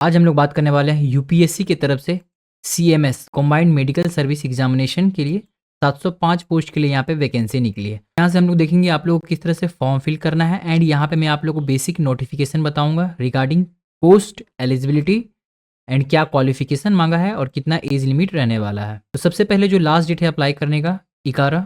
आज हम लोग बात करने वाले हैं यूपीएससी की तरफ से CMS combined medical service examination के लिए 705 पोस्ट के लिए यहाँ पे वैकेंसी निकली है। यहाँ से हम लोग देखेंगे आप लोगों को किस तरह से फॉर्म फिल करना है एंड यहाँ पे मैं आप लोगों को बेसिक नोटिफिकेशन बताऊंगा रिगार्डिंग पोस्ट एलिजिबिलिटी एंड क्या क्वालिफिकेशन मांगा है और कितना एज लिमिट रहने वाला है। तो सबसे पहले जो लास्ट डेट है अप्लाई करने का 11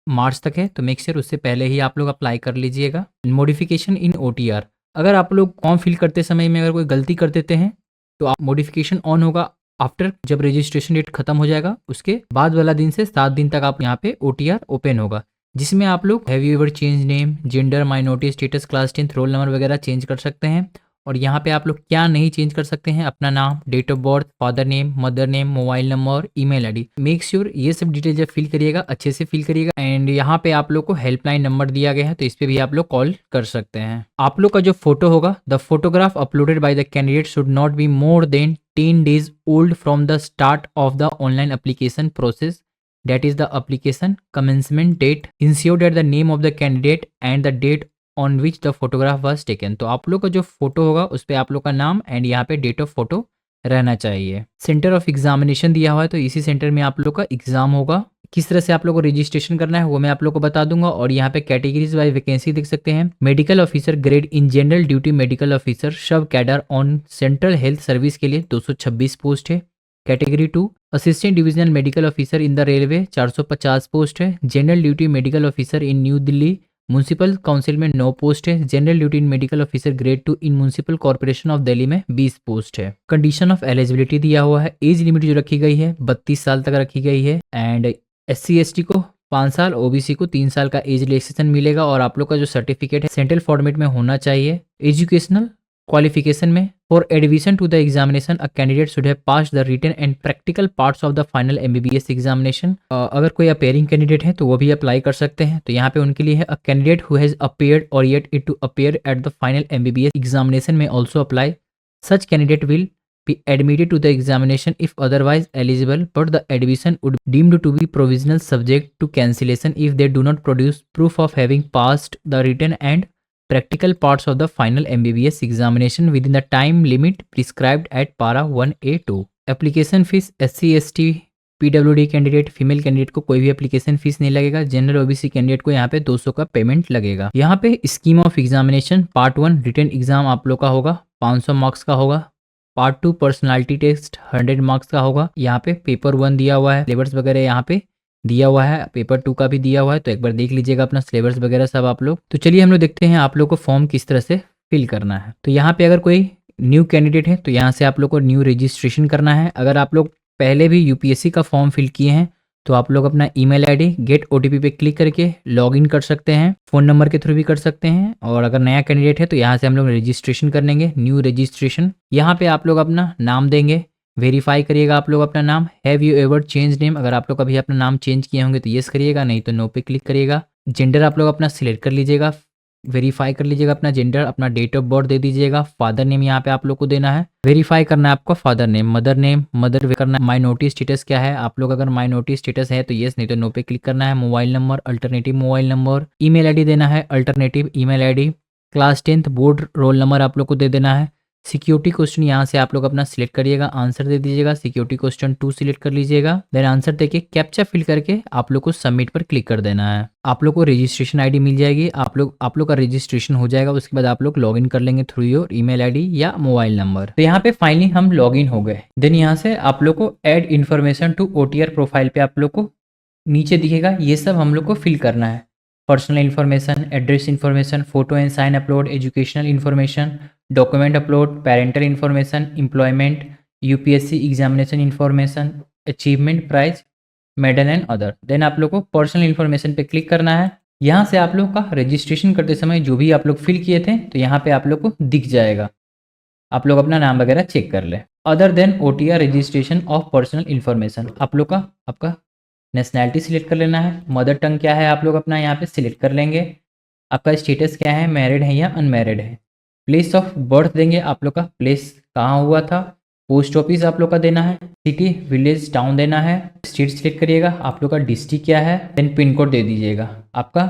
मार्च तक है, तो मेक श्योर उससे पहले ही आप लोग अप्लाई कर लीजिएगा। मॉडिफिकेशन इन ओटीआर, अगर आप लोग फॉर्म फिल करते समय में अगर कोई गलती कर देते हैं तो आप मॉडिफिकेशन ऑन होगा आफ्टर जब रजिस्ट्रेशन डेट खत्म हो जाएगा, उसके बाद वाला दिन से 7 दिन तक आप यहाँ पे ओटीआर ओपन होगा, जिसमें आप लोग have you ever change name, gender, minority status, class 10, roll number वगैरह चेंज कर सकते हैं। और यहाँ पे आप लोग क्या नहीं चेंज कर सकते हैं, अपना नाम, date of birth, father name, mother name, mobile number, email ID. Make sure ये सब डिटेल जब फिल करिएगा अच्छे से फिल करिएगा। एंड यहाँ पे आप लोग को हेल्पलाइन नंबर दिया गया है, तो इस पे भी आप लोग कॉल कर सकते हैं। आप लोग का जो फोटो होगा, the photograph uploaded by the candidate should not be more than 10 days old from the start of the online application process, that is the application commencement date. Ensure that the name of the candidate and the date on which the photograph was taken. तो आप लोग का जो photo होगा उस पर आप लोग का नाम एंड यहाँ पे डेट ऑफ फोटो रहना चाहिए। सेंटर ऑफ एग्जामिनेशन दिया हुआ है, तो इसी सेंटर में आप लोग का एग्जाम होगा। किस तरह से आप लोग को रजिस्ट्रेशन करना है वो मैं आप लोग को बता दूंगा। और यहाँ पे कैटेगरीज वाइज वैकेंसी देख सकते हैं। Medical officer grade in general duty medical officer sub cadre on central health service के लिए 226 पोस्ट है। Category 2 assistant divisional medical officer in the railway 450 post है। General duty medical officer in New Delhi municipal council में 9 post है। General duty in medical officer grade 2 in municipal corporation of Delhi में 20 post है। Condition of eligibility दिया हुआ है। Age limit जो रखी गई है 32 साल तक रखी गई है। एंड SC ST को 5 साल, OBC को 3 साल का एज रिलैक्सेशन मिलेगा। और आप लोग का जो सर्टिफिकेट है सेंट्रल फॉर्मेट में होना चाहिए। एजुकेशनल क्वालिफिकेशन में for admission to the examination a candidate should have passed the written and practical parts of the final MBBS examination. अगर कोई अपेयरिंग कैंडिडेट है तो वो भी अप्लाई कर सकते हैं। तो यहाँ पे उनके लिए है a candidate who has appeared और yet it to appear at the final MBBS examination में also apply. Such candidate will be admitted to the examination if otherwise eligible, but the admission would be deemed to be provisional subject to cancellation if they do not produce proof of having passed the written and practical parts of the final MBBS examination within the time limit prescribed at para 1A2। Application fees SC ST PWD candidate female candidate को कोई भी application fees नहीं लगेगा। General OBC candidate को यहाँ पे 200 का payment लगेगा। यहाँ पे scheme of examination part 1 written exam आप लोग का होगा 500 मार्क्स का होगा। पार्ट 2 पर्सनालिटी टेस्ट 100 मार्क्स का होगा। यहाँ पे पेपर 1 दिया हुआ है, सिलेबस वगैरह यहाँ पे दिया हुआ है, पेपर 2 का भी दिया हुआ है, तो एक बार देख लीजिएगा अपना सिलेबस वगैरह सब आप लोग। तो चलिए हम लोग देखते हैं आप लोग को फॉर्म किस तरह से फिल करना है। तो यहाँ पे अगर कोई न्यू कैंडिडेट है तो यहाँ से आप लोग को न्यू रजिस्ट्रेशन करना है। अगर आप लोग पहले भी UPSC का फॉर्म फिल किए हैं तो आप लोग अपना ईमेल आईडी गेट OTP पे क्लिक करके लॉगिन कर सकते हैं, फ़ोन नंबर के थ्रू भी कर सकते हैं। और अगर नया कैंडिडेट है तो यहाँ से हम लोग रजिस्ट्रेशन कर लेंगे, न्यू रजिस्ट्रेशन। यहाँ पे आप लोग अपना नाम देंगे, वेरीफाई करिएगा आप लोग अपना नाम। Have you ever change name, अगर आप लोग कभी अपना नाम चेंज किए होंगे तो येस करिएगा, नहीं तो नो पे क्लिक करिएगा। जेंडर आप लोग अपना सिलेक्ट कर लीजिएगा, वेरीफाई कर लीजिएगा अपना जेंडर, अपना डेट ऑफ बर्थ दे दीजिएगा। फादर नेम यहाँ पे आप लोग को देना है, वेरीफाई करना है आपका father name. Mother name, mother करना है। माइनॉरिटी स्टेटस क्या है, आप लोग अगर माइनॉरिटी स्टेटस है तो येस, नहीं तो नो पे क्लिक करना है। Mobile number, alternative mobile number. Email ID देना है, alternative email ID. Class 10 board roll number आप लोग को दे देना है। सिक्योरिटी क्वेश्चन यहाँ से आप लोग अपना सिलेक्ट करिएगा, आंसर दे दीजिएगा। सिक्योरिटी क्वेश्चन 2 सिलेक्ट कर लीजिएगा, देन आंसर देके कैप्चा फिल करके आप लोग को सबमिट पर क्लिक कर देना है। आप लोग को रजिस्ट्रेशन आईडी मिल जाएगी। आप लोग का रजिस्ट्रेशन हो जाएगा, उसके बाद आप लोग लॉगिन कर लेंगे थ्रू योर ईमेल आईडी या मोबाइल नंबर। तो यहाँ पे फाइनली हम लॉगिन हो गए। देन यहाँ से आप लोग को add information to OTR profile पे आप लोग को नीचे दिखेगा, ये सब हम लोग को फिल करना है। Personal information, address information, photo and sign upload, educational information, document upload, parental information, employment, UPSC examination information, achievement prize, medal and other. Then आप लोग को पर्सनल इन्फॉर्मेशन पे क्लिक करना है। यहाँ से आप लोग का रजिस्ट्रेशन करते समय जो भी आप लोग फिल किए थे तो यहाँ पे आप लोग को दिख जाएगा, आप लोग अपना नाम वगैरह चेक कर ले। Other than OTR registration of personal information, आप लोग का आपका नेशनैलिटी सिलेक्ट कर लेना है। मदर टंग क्या है आप लोग अपना यहाँ पे सिलेक्ट कर लेंगे। आपका स्टेटस क्या है, मैरिड है या अनमैरिड है। प्लेस ऑफ बर्थ देंगे, आप लोग का प्लेस कहाँ हुआ था। पोस्ट ऑफिस आप लोग का देना है। सिटी, विलेज, टाउन देना है। स्टेट सिलेक्ट करिएगा, आप लोग का डिस्ट्रिक्ट क्या है। देन पिन कोड दे दीजिएगा। आपका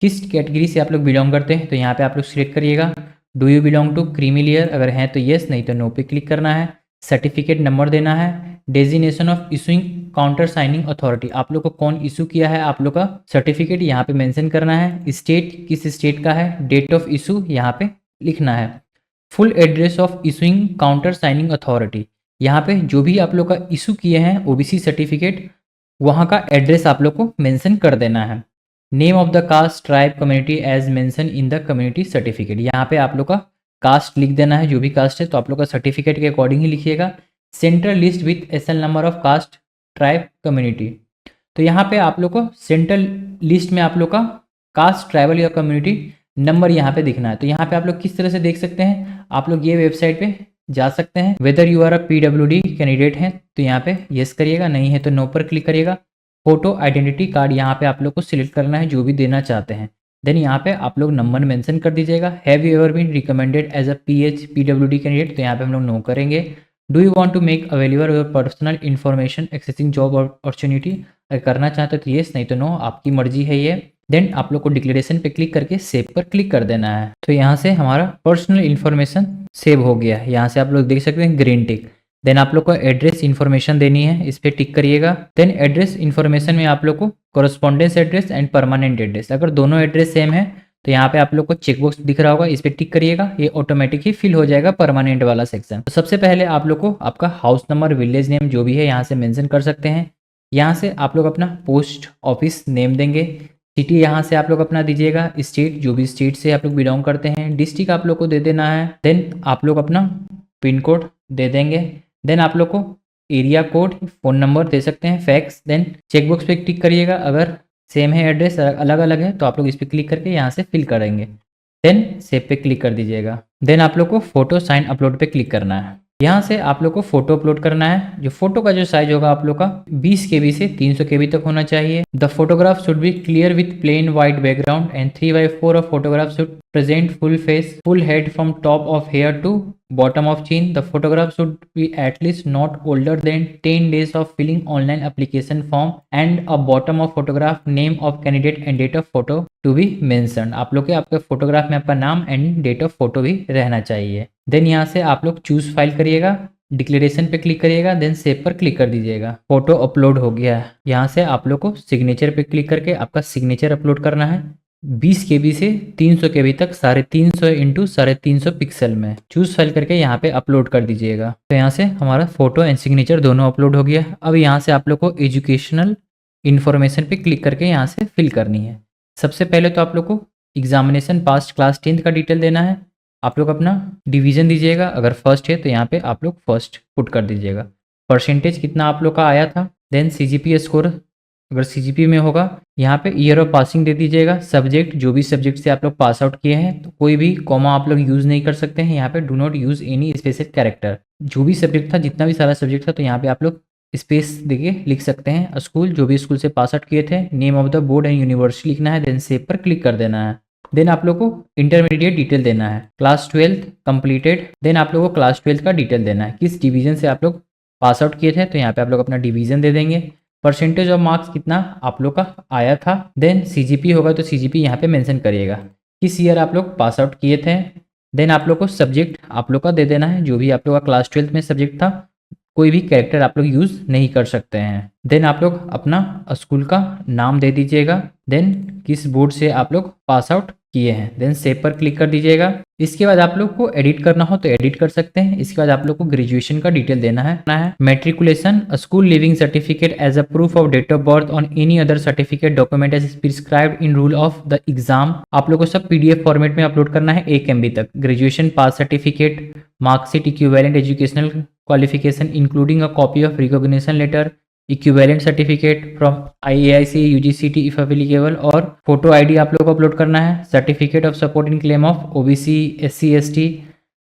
किस कैटेगरी से आप लोग बिलोंग करते हैं तो यहाँ पे आप लोग सिलेक्ट करिएगा। Do you belong to creamy layer, अगर हैं तो येस, नहीं तो नो पे क्लिक करना है। सर्टिफिकेट नंबर देना है। Designation of issuing counter signing authority, आप लोग को कौन इशू किया है आप लोग का सर्टिफिकेट यहाँ पे मेंशन करना है। स्टेट किस स्टेट का है, डेट ऑफ इशू यहाँ पे लिखना है। Full address of issuing counter signing authority, यहाँ पे जो भी आप लोग का इशू किए हैं ओबीसी सर्टिफिकेट, वहाँ का एड्रेस आप लोग को मेंशन कर देना है। Name of the caste tribe community as mention in the community certificate, यहाँ पे आप लोग का कास्ट लिख देना है, जो भी कास्ट है तो आप लोग का सर्टिफिकेट के अकॉर्डिंग ही लिखिएगा। Central list with SL number of caste tribe community, तो यहाँ पे आप लोग को सेंट्रल लिस्ट में आप लोग का कास्ट ट्राइबल या कम्युनिटी नंबर यहाँ पे दिखना है। तो यहाँ पे आप लोग किस तरह से देख सकते हैं, आप लोग ये वेबसाइट पे जा सकते हैं। Whether you are a PWD candidate हैं तो यहाँ पे यस करिएगा, नहीं है तो नो पर क्लिक करिएगा। फोटो आइडेंटिटी कार्ड यहाँ पे आप लोग को सिलेक्ट करना है जो भी देना चाहते हैं। देन यहाँ पे आप लोग नंबर मेंशन कर दीजिएगा। Have you ever been recommended as a PWD candidate, तो यहाँ पे हम लोग नो करेंगे। Do you want to make available your personal information accessing job opportunity, अगर करना चाहते हो तो येस, नहीं तो नो, आपकी मर्जी है ये। देन आप लोग को डिक्लेरेशन पे क्लिक करके सेव पर क्लिक कर देना है। तो यहाँ से हमारा पर्सनल इन्फॉर्मेशन सेव हो गया। यहाँ से आप लोग देख सकते हैं ग्रीन टिक। देन आप लोग को एड्रेस इन्फॉर्मेशन देनी है, इस पर टिक करिएगा। देन एड्रेस इन्फॉर्मेशन में आप लोग को correspondence address and permanent address, अगर दोनों एड्रेस सेम है तो यहाँ पे आप लोग को चेकबॉक्स दिख रहा होगा, इस पर टिक करिएगा, ये ऑटोमेटिक ही फिल हो जाएगा परमानेंट वाला सेक्शन। तो सबसे पहले आप लोग को आपका हाउस नंबर, विलेज नेम जो भी है यहाँ से मेंशन कर सकते हैं। यहाँ से आप लोग अपना पोस्ट ऑफिस नेम देंगे। सिटी यहाँ से आप लोग अपना दीजिएगा। स्टेट जो भी स्टेट से आप लोग बिलोंग करते हैं। डिस्ट्रिक्ट आप लोग को दे देना है। देन आप लोग अपना पिन कोड दे देंगे। देन आप लोग को एरिया कोड, फ़ोन नंबर दे सकते हैं, फैक्स। देन चेकबॉक्स पे टिक करिएगा, अगर सेम है एड्रेस अलग अलग है तो आप लोग इस पर क्लिक करके यहाँ से फिल करेंगे। देन सेव पे क्लिक कर दीजिएगा। देन आप लोग को फोटो साइन अपलोड पे क्लिक करना है। यहाँ से आप लोग को फोटो अपलोड करना है। जो फोटो का जो साइज होगा आप लोग का 20 KB से 300 KB तक होना चाहिए। The photograph should be clear with plain white background and 3/4 of photograph should present full face, full head from top of hair to bottom of chin. The photograph should be at least not older than 10 days of filling online application form and a bottom of photograph name of candidate and date of photo to be mentioned. आप लोग के आपके photograph में आपका नाम and date of photo भी रहना चाहिए। देन यहाँ से आप लोग चूज फाइल करिएगा, डिक्लेरेशन पे क्लिक करिएगा, देन सेव पर क्लिक कर दीजिएगा। फोटो अपलोड हो गया है। यहाँ से आप लोग को सिग्नेचर पे क्लिक करके आपका सिग्नेचर अपलोड करना है। 20 KB से 300 KB तक 350 इंटू 350 पिक्सल में चूज फाइल करके यहाँ पे अपलोड कर दीजिएगा। तो यहाँ से हमारा फोटो एंड सिग्नेचर दोनों अपलोड हो गया। अब यहाँ से आप लोग को एजुकेशनल इन्फॉर्मेशन पे क्लिक करके यहाँ से फिल करनी है। सबसे पहले तो आप लोग को एग्जामिनेशन पास क्लास 10th का डिटेल देना है। आप लोग अपना डिवीजन दीजिएगा, अगर फर्स्ट है तो यहाँ पे आप लोग फर्स्ट पुट कर दीजिएगा। परसेंटेज कितना आप लोग का आया था। देन CGPA स्कोर, अगर CGPA में होगा यहाँ पे ईयर ऑफ पासिंग दे दीजिएगा। सब्जेक्ट, जो भी सब्जेक्ट से आप लोग पास आउट किए हैं तो कोई भी कॉमा आप लोग यूज़ नहीं कर सकते हैं। यहाँ पे do not use any special character. जो भी सब्जेक्ट था, जितना भी सारा सब्जेक्ट था, तो यहाँ पे आप लोग स्पेस देके लिख सकते हैं। स्कूल, जो भी स्कूल से पास आउट किए थे, name of the board and university लिखना है। देन सेव पर क्लिक कर देना है। देन आप लोग को इंटरमीडिएट डिटेल देना है। Class 12 completed. देन आप लोग को क्लास 12 का डिटेल देना है, किस डिवीजन से आप लोग पास आउट किए थे, तो यहाँ पे आप लोग अपना डिवीजन दे देंगे। परसेंटेज ऑफ मार्क्स कितना आप लोग का आया था। देन CGP होगा तो CGP यहाँ पे मेंशन करिएगा, किस ईयर आप लोग पास आउट किए थे। देन आप लोग को सब्जेक्ट आप लोग का दे देना है, जो भी आप लोग का क्लास 12 में सब्जेक्ट था। कोई भी कैरेक्टर आप लोग यूज़ नहीं कर सकते हैं। देन आप लोग अपना स्कूल का नाम दे दीजिएगा। देन किस बोर्ड से आप लोग पास आउट किए हैं। देन सेव पर क्लिक कर दीजिएगा। इसके बाद आप लोग को एडिट करना हो तो एडिट कर सकते हैं। इसके बाद आप लोग को ग्रेजुएशन का डिटेल देना है। Matriculation, school leaving certificate as a proof of date of birth on any other certificate document as prescribed in rule of the exam. आप लोग को सब PDF फॉर्मेट में अपलोड करना है 1 MB तक। Graduation pass certificate, marksheet, equivalent educational qualification including a copy of recognition letter, equivalent certificate from IAIC UGCT if applicable, और photo ID आप लोग को अपलोड करना है। Certificate of support in claim of OBC SC ST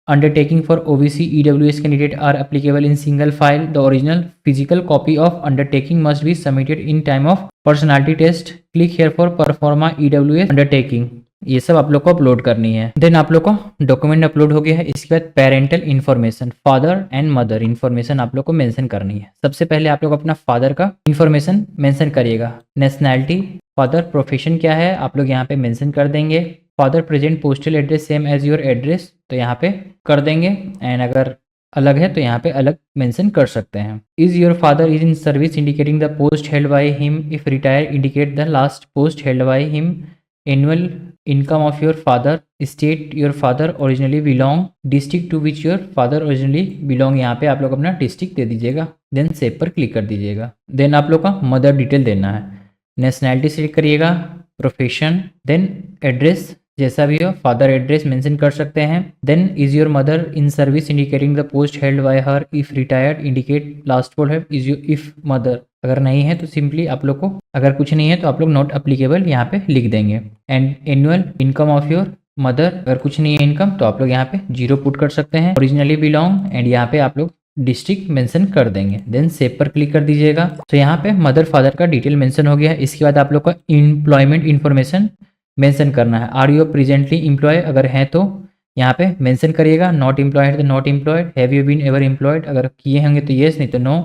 undertaking for OBC EWS candidate are applicable in single file. The original physical copy of undertaking must be submitted in time of personality test. Click here for performa EWS undertaking. ये सब आप लोग को upload करनी है। Then आप लोग को डॉक्यूमेंट अपलोड हो गया है। इसके बाद parental information, father and mother information आप लोग को मेंशन करनी है। सबसे पहले आप लोग अपना फादर का इन्फॉर्मेशन मेंशन करिएगा। नेशनैलिटी, फादर, प्रोफेशन क्या है आप लोग यहाँ पे मेंशन कर देंगे। Father present postal address same as your address, तो यहाँ पे कर देंगे। एंड अगर अलग है तो यहाँ पे अलग मेंशन कर सकते हैं। Is your father is in service indicating the post held by him, if retire indicate the last post held by him, annual income of your father, state your father originally belong, district to which your father originally belong, यहाँ पे आप लोग अपना district दे दीजिएगा। Then save पर click कर दीजिएगा। Then आप लोग का मदर डिटेल देना है, नेशनैलिटी सिलेक्ट करिएगा, प्रोफेशन, देन एड्रेस जैसा भी हो, फादर एड्रेस मेंशन कर सकते हैं। Then is your mother in service indicating the post held by her, if retired indicate last four है, इज योर इफ मदर, अगर नहीं है तो सिंपली आप लोग को, अगर कुछ नहीं है तो आप लोग नॉट अप्लीकेबल यहाँ पे लिख देंगे। And annual income of your mother, अगर कुछ नहीं है इनकम तो आप लोग यहाँ पे 0 पुट कर सकते हैं। ओरिजिनली बिलोंग, एंड यहाँ पे आप लोग डिस्ट्रिक्ट मेंशन कर देंगे। देन सेव पर क्लिक कर दीजिएगा। तो यहाँ पे मदर फादर का डिटेल मेंशन हो गया। इसके बाद आप लोग का एम्प्लॉयमेंट इन्फॉर्मेशन मेंशन करना है। आर यू प्रेजेंटली एम्प्लॉय, अगर है तो यहाँ पे मेंशन करिएगा। नॉट एम्प्लॉयड तो not employed. Have you been ever employed, अगर किए होंगे तो येस, नहीं तो no.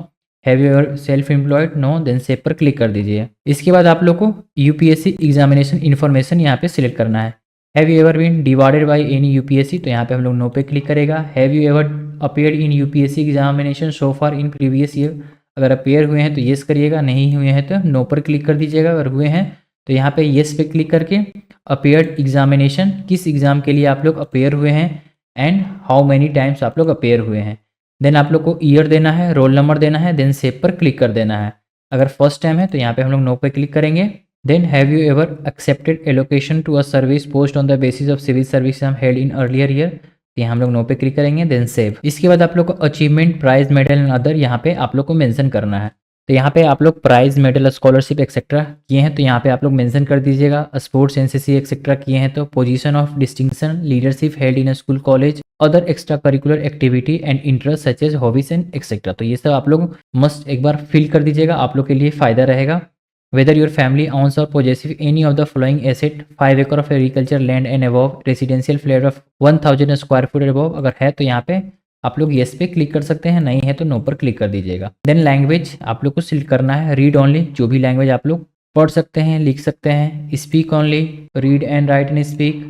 Have you ever self employed, no. Then save पर क्लिक कर दीजिए। इसके बाद आप लोग को यूपीएससी एग्जामिनेशन इन्फॉर्मेशन यहाँ पे सिलेक्ट करना है। Have you ever been divided by any UPSC, तो यहाँ पे हम लोग नो पे क्लिक करेगा। Have you ever appeared in UPSC examination so far in previous year, अगर अपीयर हुए हैं तो येस करिएगा, नहीं हुए हैं तो नो पर क्लिक कर दीजिएगा। अगर हुए हैं तो यहाँ पे येस पे क्लिक करके अपीयर्ड एग्जामिनेशन, किस एग्जाम के लिए आप लोग अपीयर हुए हैं एंड हाउ मेनी टाइम्स आप लोग अपीयर हुए हैं। देन आप लोग को ईयर देना है, रोल नंबर देना है, देन सेव पर क्लिक कर देना है। अगर फर्स्ट टाइम है तो यहाँ पे हम लोग नो पे क्लिक करेंगे। Then have you ever accepted allocation to a service post on the basis of civil service exam held in earlier year, यहाँ हम लोग नो पे क्लिक करेंगे। Then save. इसके बाद आप लोग को achievement, prize, medal and other यहाँ पे आप लोग को मेंशन करना है। तो यहाँ पे आप लोग प्राइज, मेडल, स्कॉलरशिप एक्सेट्रा किए हैं तो यहाँ पे आप लोग मेंशन कर दीजिएगा। स्पोर्ट्स, एनसीसी एक्सेट्रा किए हैं तो position of distinction, leadership held in school college, other extra curricular activity and interest such as hobbies and etcetera, तो ये सब आप लोग मस्ट एक बार फिल कर दीजिएगा, आप लोग के लिए फायदा रहेगा। Whether your family owns or possessive any of the following asset, 5 acre of agriculture land and above, residential flat of 1000 square foot above, अगर है तो यहाँ पे आप लोग येस पे क्लिक कर सकते हैं, नहीं है तो नो पर क्लिक कर दीजिएगा। देन लैंग्वेज आप लोग को सिलेक्ट करना है, रीड ओनली, जो भी लैंग्वेज आप लोग पढ़ सकते हैं, लिख सकते हैं। Speak only, read and right and speak.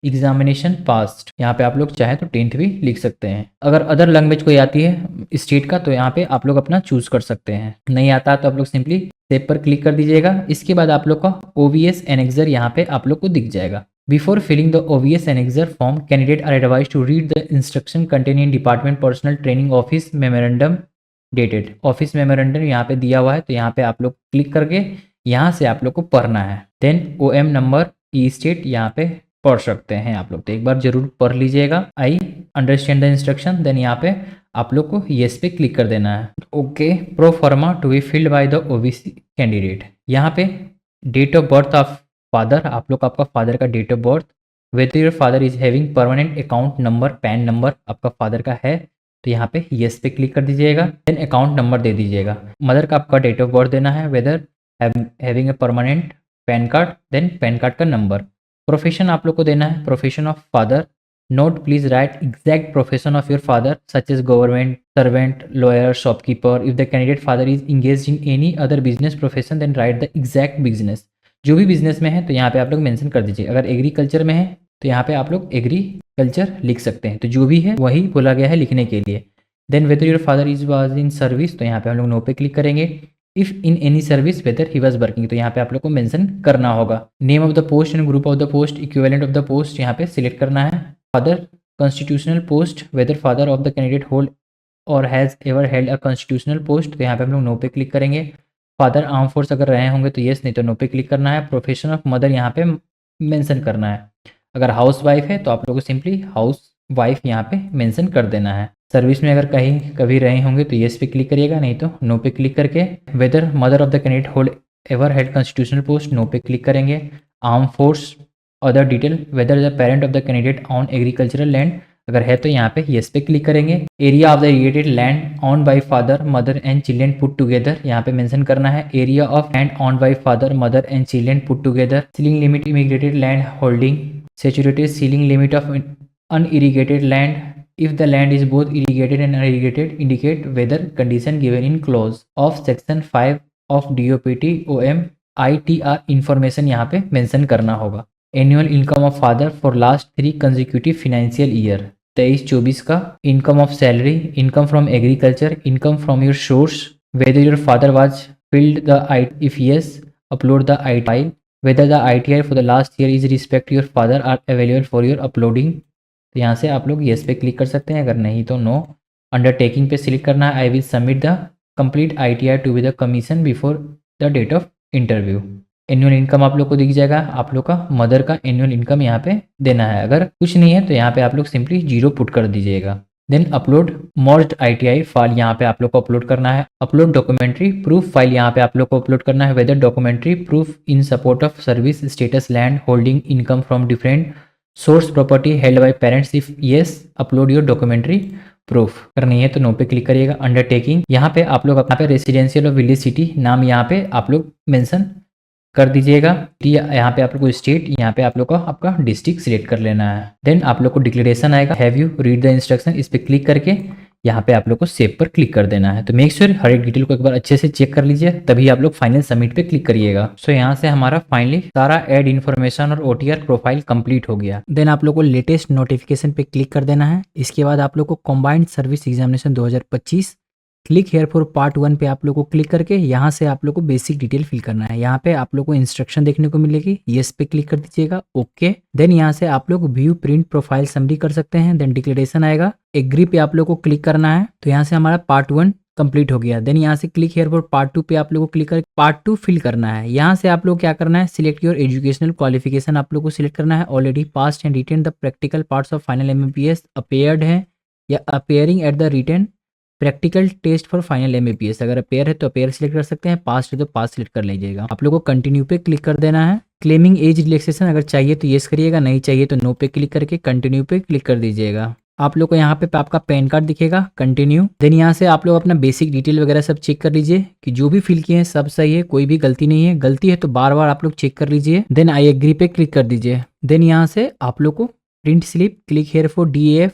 Examination past, यहाँ पे आप लोग चाहे तो 10th भी लिख सकते हैं। अगर अदर लैंग्वेज कोई आती है स्टेट का तो यहाँ पे आप लोग अपना चूज कर सकते हैं, नहीं आता तो आप लोग सिंपली सेव पर क्लिक कर दीजिएगा। इसके बाद आप लोग का ओवीएस एनेक्सर यहाँ पे आप लोग को दिख जाएगा। Before filling the OVS annexure form, candidate are advise to read the instruction contain in department personal training office memorandum dated. Office memorandum यहाँ पे दिया हुआ है तो यहाँ पे आप लोग क्लिक करके यहाँ से आप लोग को पढ़ना है। देन ओएम नंबर, ई स्टेट यहाँ पे पढ़ सकते हैं आप लोग, तो एक बार जरूर पढ़ लीजिएगा। I understand the instruction, then यहाँ पे आप लोग को येस पे क्लिक कर देना है। Okay, pro forma to be filled by the OBC candidate, यहाँ पे date of birth of father, आप लोग आपका फादर का date of birth, whether your father is having permanent account number, PAN number आपका फादर का है तो यहाँ पे येस पे क्लिक कर दीजिएगा। देन अकाउंट नंबर दे दीजिएगा। मदर का आपका डेट ऑफ बर्थ देना है, whether having a permanent PAN card, then PAN card का नंबर। प्रोफेशन आप लोग को देना है, profession of father. Note, please write exact profession of your father such as government servant, lawyer, shopkeeper. If the candidate father is engage in any other business profession then write the exact business, जो भी business में है तो यहाँ पे आप लोग mention कर दीजिए। अगर एग्रीकल्चर में है तो यहाँ पे आप लोग एग्रीकल्चर लिख सकते हैं, तो जो भी है वही बोला गया है लिखने के लिए। Then whether your father is was in service, तो यहाँ पे हम लोग नो पे क्लिक करेंगे। If in any service whether he was working, तो यहाँ पे आप लोग को मेंशन करना होगा। Name of the post and group of the post, equivalent of the post यहाँ पे सिलेक्ट करना है। Father constitutional post, whether father of the candidate hold और has ever held a constitutional post, तो यहाँ पे हम लोग नो पे क्लिक करेंगे। फादर आर्म फोर्स अगर रहे होंगे तो येस, नहीं तो नो पे क्लिक करना है। प्रोफेशन ऑफ मदर यहाँ पे मेंशन करना है। अगर हाउस वाइफ है तो आप लोग को सिंपली हाउस वाइफ यहाँ पे मेंशन कर देना है। सर्विस में अगर कहीं कभी रहे होंगे तो येस पे क्लिक करिएगा, नहीं तो नो पे क्लिक करके whether mother of the candidate hold ever held constitutional post, no पे क्लिक करेंगे। Arm force other detail, whether the parent of the candidate on agricultural land, अगर है तो यहाँ पे येस पे क्लिक करेंगे। Area of the irrigated land on by father mother and children put together, यहाँ पे मेंशन करना है। Area of land on by father mother and children put together. Ceiling limit irrigated land holding, saturated ceiling limit of unirrigated land, if the land is both irrigated and unirrigated indicate whether condition given in clause of section 5 of DOPT OM ITR information यहाँ पे mention करना होगा। Annual income of father for last 3 consecutive financial year 23-24 का, income of salary, income from agriculture, income from your source, whether your father was filled the I if yes upload the I file, whether the ITR for the last year is respect your father are available for your uploading. तो यहाँ से आप लोग yes पे click कर सकते हैं, अगर नहीं तो नो। अंडरटेकिंग पे सिलेक्ट करना है, I will submit the complete ITR to be the commission before the date of interview. Annual income आप लोग को दिख जाएगा, आप लोग का मदर का एनुअल इनकम यहाँ पे देना है। अगर कुछ नहीं है तो यहाँ पे आप लोग सिंपली 0 पुट कर दीजिएगा। Then upload merged ITI file यहाँ पे आप लोग को अपलोड करना है। अपलोड डॉक्यूमेंट्री प्रूफ फाइल यहाँ पे आप लोग को अपलोड करना है। Whether documentary proof in support of service status land holding income from different source property held by parents, if yes upload your documentary proof. अगर नहीं है तो नो पे क्लिक करिएगा। अंडरटेकिंग यहाँ पे आप लोग अपना पे रेसिडेंशियल और विलेज सिटी नाम यहाँ पे आप लोग मेंशन कर दीजिएगा। यहाँ पे आप लोग को स्टेट, यहाँ पे आप लोग को आपका डिस्ट्रिक्ट सिलेक्ट कर लेना है। देन आप लोग को डिक्लेरेशन आएगा, have you read the instruction, इस पे क्लिक करके यहाँ पे आप लोग को सेव पर क्लिक कर देना है। तो मेक श्योर हर एक डिटेल को एक बार अच्छे से चेक कर लीजिए, तभी आप लोग फाइनल सबमिट पे क्लिक करिएगा। सो यहाँ से हमारा फाइनली सारा ऐड इन्फॉर्मेशन और OTR प्रोफाइल कंप्लीट हो गया। देन आप लोग को लेटेस्ट नोटिफिकेशन पे क्लिक कर देना है। इसके बाद आप लोग को combined service examination 2025 click here for part 1 पे आप लोग को क्लिक करके यहाँ से आप लोग को बेसिक डिटेल फिल करना है। यहाँ पे आप लोग को इंस्ट्रक्शन देखने को मिलेगी, येस पे क्लिक कर दीजिएगा, ओके। देन यहाँ से आप लोग व्यू प्रिंट प्रोफाइल समरी कर सकते हैं। देन डिक्लेरेशन आएगा, एग्री पे आप लोग को क्लिक करना है। तो यहाँ से हमारा पार्ट 1 कंप्लीट हो गया। देन यहाँ से क्लिक हेयर फॉर पार्ट 2 पे आप लोग को क्लिक करके पार्ट 2 फिल करना है। यहाँ से आप लोग क्या करना है, सिलेक्ट योर एजुकेशनल क्वालिफिकेशन आप लोग को सिलेक्ट करना है। Already passed and written the practical parts of final MBBS appeared है या appearing at the written practical test for final MBBS। अगर अपेयर है तो अपेयर सिलेक्ट कर सकते हैं, पास है तो पास सिलेक्ट कर लीजिएगा। आप लोगों को कंटिन्यू पे क्लिक कर देना है। क्लेमिंग एज रिलैक्सेशन अगर चाहिए तो येस करिएगा, नहीं चाहिए तो नो पे क्लिक करके कंटिन्यू पे क्लिक कर दीजिएगा। आप लोग को यहाँ पे आपका पैन कार्ड दिखेगा, कंटिन्यू। देन यहाँ से आप लोग अपना बेसिक डिटेल वगैरह सब चेक कर लीजिए कि जो भी फिल किए हैं सब सही है, कोई भी गलती नहीं है। गलती है तो बार बार आप लोग चेक कर लीजिए। देन आई एग्री पे क्लिक कर दीजिए। देन यहाँ से आप लोग को print slip click here for DAF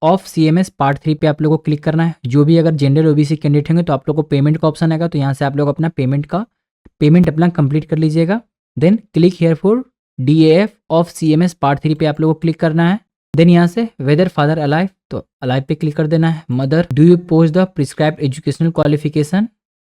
of CMS part 3 पे आप लोग को क्लिक करना है। जो भी अगर जनरल OBC कैंडिडेट होंगे तो आप लोग को पेमेंट का ऑप्शन आएगा, तो यहाँ से आप लोग अपना पेमेंट अपना कंप्लीट कर लीजिएगा। Then click here for DAF of CMS part 3 पे आप लोग को क्लिक करना है। देन यहाँ से वेदर फादर अलाइव, तो अलाइव पे क्लिक कर देना है। Mother do you possess the prescribed educational qualification,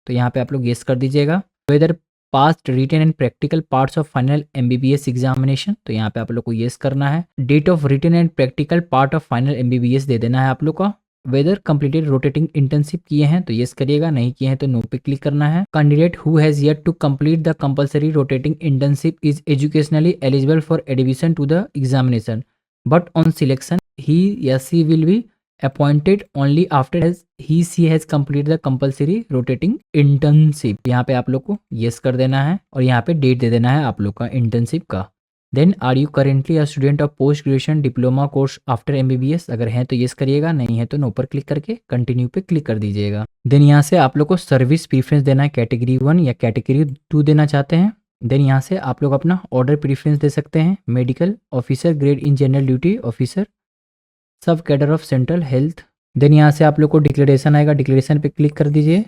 तो यहाँ पे आप लोग येस कर दीजिएगा। Whether passed written and practical parts of final MBBS examination, तो यहाँ पे आप लोग को येस करना है। Date of written and practical part of final MBBS दे देना है आप लोग का। वेदर कंप्लीटेड रोटेटिंग इंटर्नशिप किए हैं तो येस करिएगा, नहीं किए हैं तो नो पे क्लिक करना है। Candidate who has yet to complete the compulsory rotating internship is educationally eligible for admission to the examination but on selection he या she will be appointed only after he she has complete the compulsory rotating internship. यहाँ पे आप लोग को yes कर देना है और यहाँ पे डेट दे देना है आप लोग का इंटर्नशिप का। Then are you currently a student of post graduation diploma course after MBBS, अगर है तो येस करिएगा, नहीं है तो नो पर क्लिक करके कंटिन्यू पे क्लिक कर दीजिएगा। देन यहाँ से आप लोग को सर्विस प्रीफरेंस देना है, कैटेगरी 1 या कैटेगरी 2 देना चाहते हैं। देन यहाँ से आप लोग अपना ऑर्डर प्रीफरेंस दे सकते हैं, medical officer, grade in general duty officer, sub cadre of central health. Then यहाँ से आप लोग को डिक्लेरेशन आएगा, डिक्लेरेशन पे क्लिक कर दीजिए।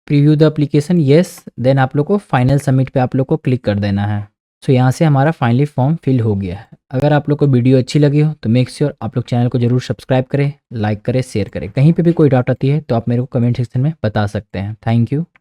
Preview the application, yes. Then आप लोग को फाइनल सबमिट पे आप लोग को क्लिक कर देना है। सो यहाँ से हमारा फाइनली फॉर्म फिल हो गया है। अगर आप लोग को वीडियो अच्छी लगी हो तो मेक श्योर आप लोग चैनल को जरूर सब्सक्राइब करें, लाइक करें, शेयर करें। कहीं पे भी कोई डाउट आती है तो आप मेरे को कमेंट सेक्शन में बता सकते हैं। Thank you.